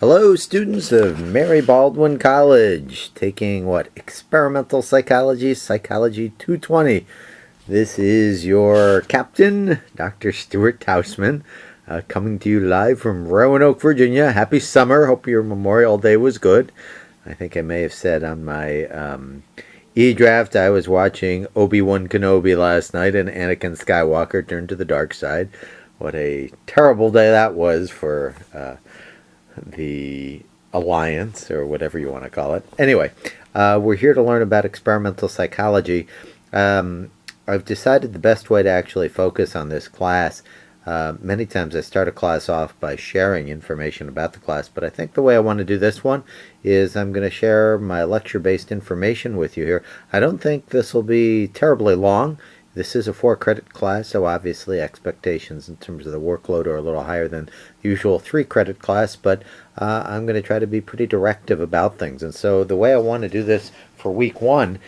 Hello, students of Mary Baldwin College, taking experimental psychology, Psychology 220. This is your captain, Dr. Stuart Tausman, coming to you live from Roanoke, Virginia. Happy summer. Hope your Memorial Day was good. I think I may have said on my e-draft I was watching Obi-Wan Kenobi last night and Anakin Skywalker turned to the dark side. What a terrible day that was for the Alliance, or whatever you want to call it. Anyway, we're here to learn about experimental psychology. I've decided the best way to actually focus on this class, many times I start a class off by sharing information about the class, but I think the way I want to do this one is I'm going to share my lecture-based information with you here. I don't think this will be terribly long. This is a 4-credit class, so obviously expectations in terms of the workload are a little higher than the usual 3-credit class, but I'm going to try to be pretty directive about things. And so the way I want to do this for week 1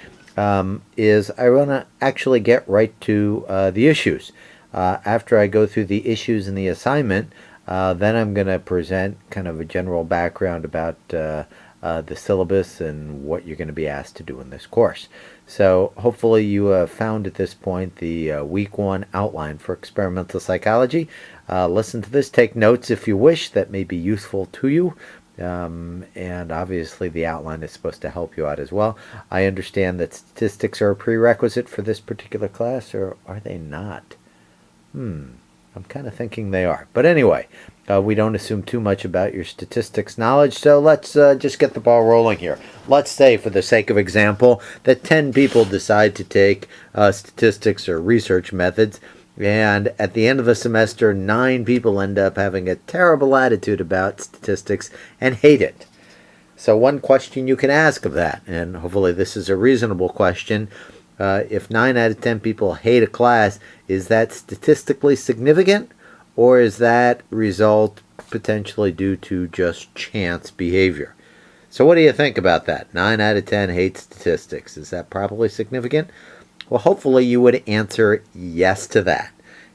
is I want to actually get right to the issues. After I go through the issues in the assignment, then I'm going to present kind of a general background about the syllabus and what you're going to be asked to do in this course. So hopefully you have found at this point the week 1 outline for experimental psychology. Listen to this, take notes if you wish, that may be useful to you. And obviously the outline is supposed to help you out as well. I understand that statistics are a prerequisite for this particular class, or are they not? I'm kind of thinking they are. But anyway, we don't assume too much about your statistics knowledge, so let's just get the ball rolling here. Let's say, for the sake of example, that 10 people decide to take statistics or research methods, and at the end of the semester, 9 people end up having a terrible attitude about statistics and hate it. So one question you can ask of that, and hopefully this is a reasonable question, if 9 out of 10 people hate a class, is that statistically significant, or is that result potentially due to just chance behavior? So what do you think about that? 9 out of 10 hate statistics. Is that probably significant? Well, hopefully you would answer yes to that.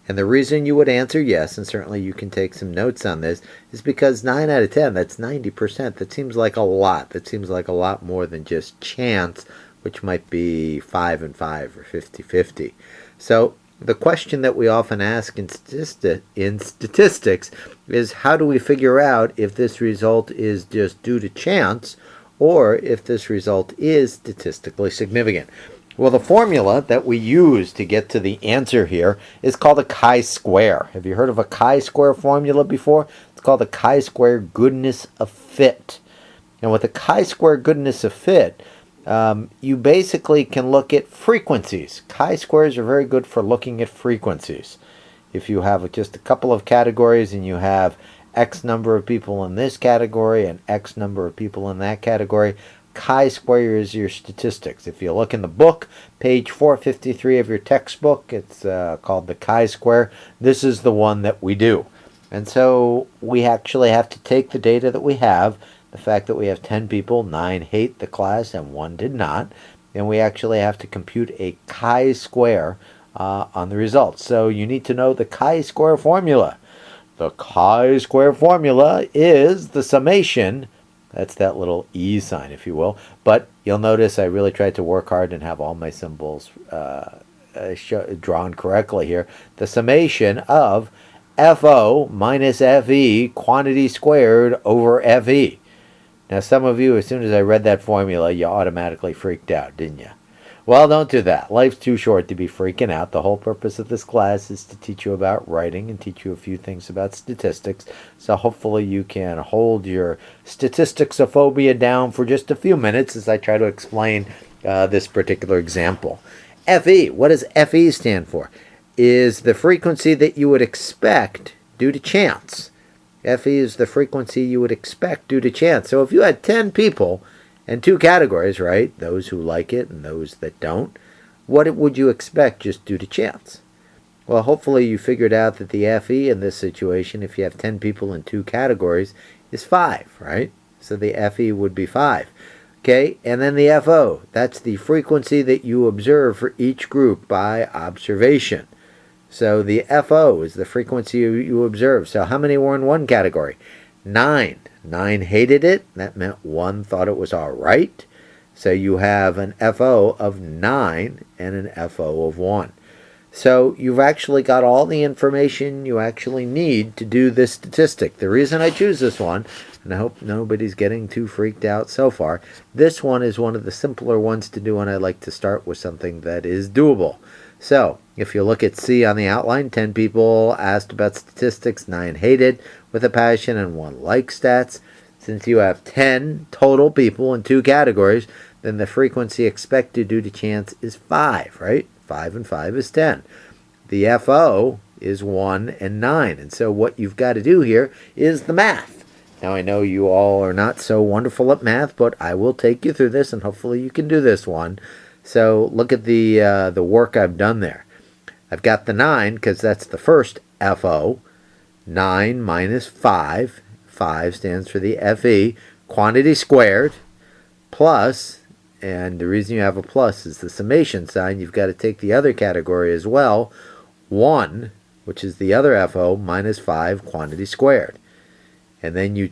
And the reason you would answer yes, and certainly you can take some notes on this, is because 9 out of 10, that's 90%. That seems like a lot. That seems like a lot more than just chance, which might be 5 and 5 or 50-50. So the question that we often ask in statistics is, how do we figure out if this result is just due to chance or if this result is statistically significant? Well, the formula that we use to get to the answer here is called a chi-square. Have you heard of a chi-square formula before? It's called the chi-square goodness of fit. And with the chi-square goodness of fit, you basically can look at frequencies. Chi-squares are very good for looking at frequencies. If you have just a couple of categories and you have X number of people in this category and X number of people in that category, chi-square is your statistics. If you look in the book, page 453 of your textbook, it's called the chi-square. This is the one that we do. And so we actually have to take the data that we have, the fact that we have 10 people, 9 hate the class and 1 did not, and we actually have to compute a chi-square on the results. So you need to know the chi-square formula. The chi-square formula is the summation. That's that little E sign, if you will. But you'll notice I really tried to work hard and have all my symbols drawn correctly here. The summation of FO minus FE quantity squared over FE. Now, some of you, as soon as I read that formula, you automatically freaked out, didn't you? Well, don't do that. Life's too short to be freaking out. The whole purpose of this class is to teach you about writing and teach you a few things about statistics. So hopefully you can hold your statisticsophobia down for just a few minutes as I try to explain this particular example. FE, what does FE stand for? Is the frequency that you would expect due to chance. FE is the frequency you would expect due to chance. So if you had 10 people and 2 categories, right, those who like it and those that don't, what would you expect just due to chance? Well, hopefully you figured out that the FE in this situation, if you have 10 people in 2 categories, is 5, right? So the FE would be 5. Okay, and then the FO, that's the frequency that you observe for each group by observation. So the FO is the frequency you observe. So how many were in one category? 9. 9 hated it. That meant 1 thought it was all right. So you have an FO of 9 and an FO of 1. So you've actually got all the information you actually need to do this statistic. The reason I choose this one, and I hope nobody's getting too freaked out so far, this one is one of the simpler ones to do, and I like to start with something that is doable. So if you look at C on the outline, 10 people asked about statistics, 9 hated with a passion, and 1 liked stats. Since you have 10 total people in 2 categories, then the frequency expected due to chance is 5, right? 5 and 5 is 10. The FO is 1 and 9. And so what you've got to do here is the math. Now I know you all are not so wonderful at math, but I will take you through this, and hopefully you can do this one. So look at the work I've done there. I've got the 9 because that's the first FO. 9 minus 5. 5 stands for the FE. Quantity squared plus, and the reason you have a plus is the summation sign. You've got to take the other category as well. 1, which is the other FO, minus 5 quantity squared. And then you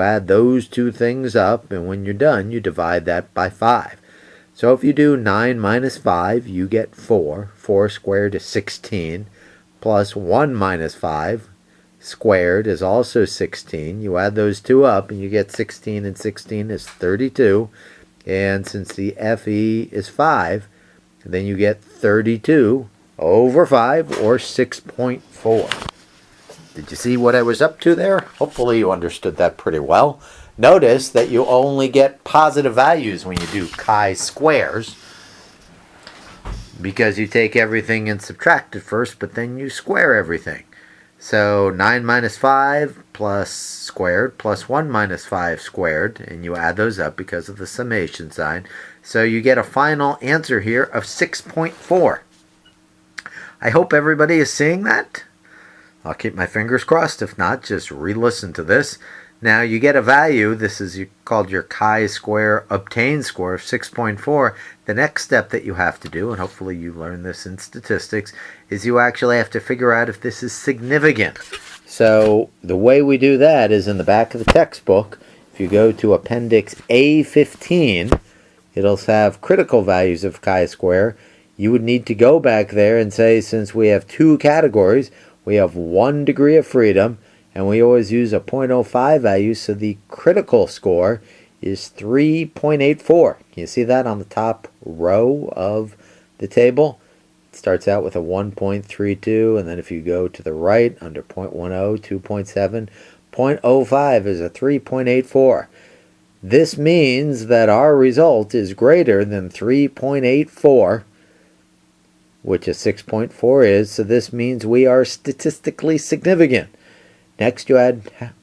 add those two things up, and when you're done, you divide that by 5. So if you do 9 minus 5, you get 4. 4 squared is 16, plus 1 minus 5 squared is also 16. You add those two up, and you get 16, and 16 is 32. And since the FE is 5, then you get 32 over 5, or 6.4. Did you see what I was up to there? Hopefully you understood that pretty well. Notice that you only get positive values when you do chi-squares, because you take everything and subtract it first, but then you square everything. So 9 minus 5 plus squared plus 1 minus 5 squared, and you add those up because of the summation sign. So you get a final answer here of 6.4. I hope everybody is seeing that. I'll keep my fingers crossed. If not, just re-listen to this. Now you get a value. This is called your chi-square obtained score of 6.4. The next step that you have to do, and hopefully you learn this in statistics, is you actually have to figure out if this is significant. So the way we do that is in the back of the textbook. If you go to Appendix A15, it'll have critical values of chi-square. You would need to go back there and say, since we have 2 categories, we have 1 degree of freedom, and we always use a 0.05 value, so the critical score is 3.84. Can you see that on the top row of the table? It starts out with a 1.32, and then if you go to the right, under 0.10, 2.7, 0.05 is a 3.84. This means that our result is greater than 3.84, which a 6.4 is, so this means we are statistically significant. Next, you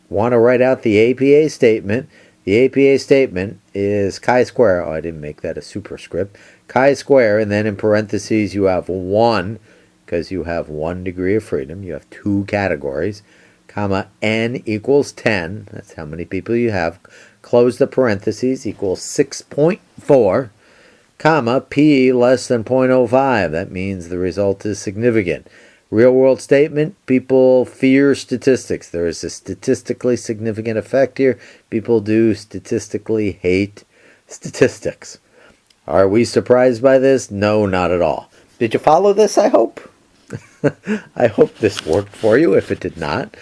want to write out the APA statement. The APA statement is chi-square. Oh, I didn't make that a superscript. Chi-square, and then in parentheses you have 1, because you have 1 degree of freedom. You have 2 categories, comma, n equals 10. That's how many people you have. Close the parentheses, equals 6.4, comma, p less than 0.05. That means the result is significant. Real world statement, people fear statistics. There is a statistically significant effect here. People do statistically hate statistics. Are we surprised by this? No, not at all. Did you follow this, I hope? I hope this worked for you. If it did not,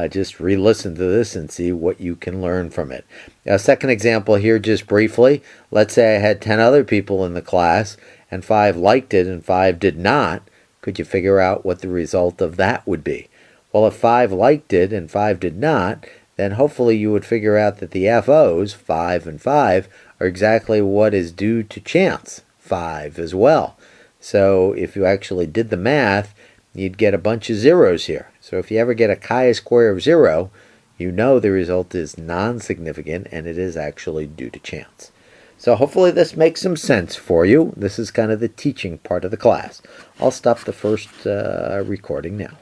just re-listen to this and see what you can learn from it. A second example here, just briefly. Let's say I had 10 other people in the class, and 5 liked it and 5 did not. Could you figure out what the result of that would be? Well, if 5 liked it and 5 did not, then hopefully you would figure out that the FOs, 5 and 5, are exactly what is due to chance, 5 as well. So if you actually did the math, you'd get a bunch of zeros here. So if you ever get a chi-square of 0, you know the result is non-significant and it is actually due to chance. So hopefully this makes some sense for you. This is kind of the teaching part of the class. I'll stop the first recording now.